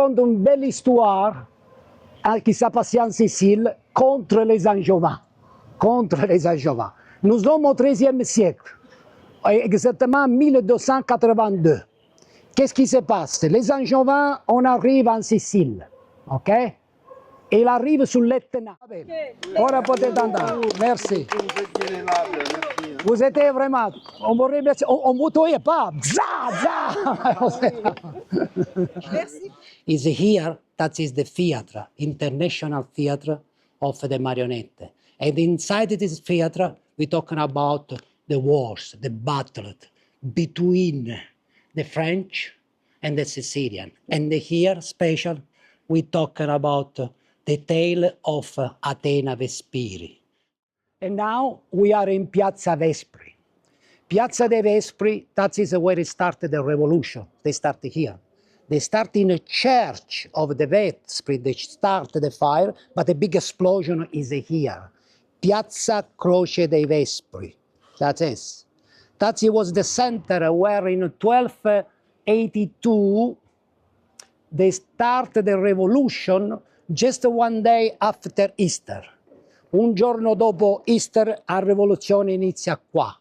raconte une belle histoire qui s'est passée en Sicile contre les Angevins. Contre les Angevins. Nous sommes au XIIIe siècle, exactement 1282. Qu'est-ce qui se passe? Les Angevins, on arrive en Sicile, ok? Et il arrive sur l'Etna. Ora potete andare, merci. Vous êtes vraiment, on vous remercie, on vous touille pas. Merci. Is here, that is the theater, international theater of the marionette. And inside this theater, we're talking about the wars, the battle between the French and the Sicilian. And here, special, we're talking about the tale of Athena Vespiri. And now we are in Piazza Vespri. Piazza de Vespri, that is where it started the revolution. They started here. They start in a church of the Vespri, they start the fire, but the big explosion is here. Piazza Croce dei Vespri, that is. That was the center where in 1282 they start the revolution just one day after Easter. Un giorno dopo Easter la rivoluzione inizia qua.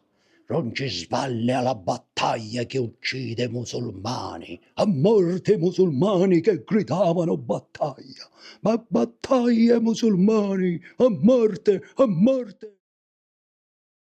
Roncisvalle alla battaglia che uccide i musulmani. A morte i musulmani che gridavano battaglia. Ma battaglia i musulmani, a morte, a morte.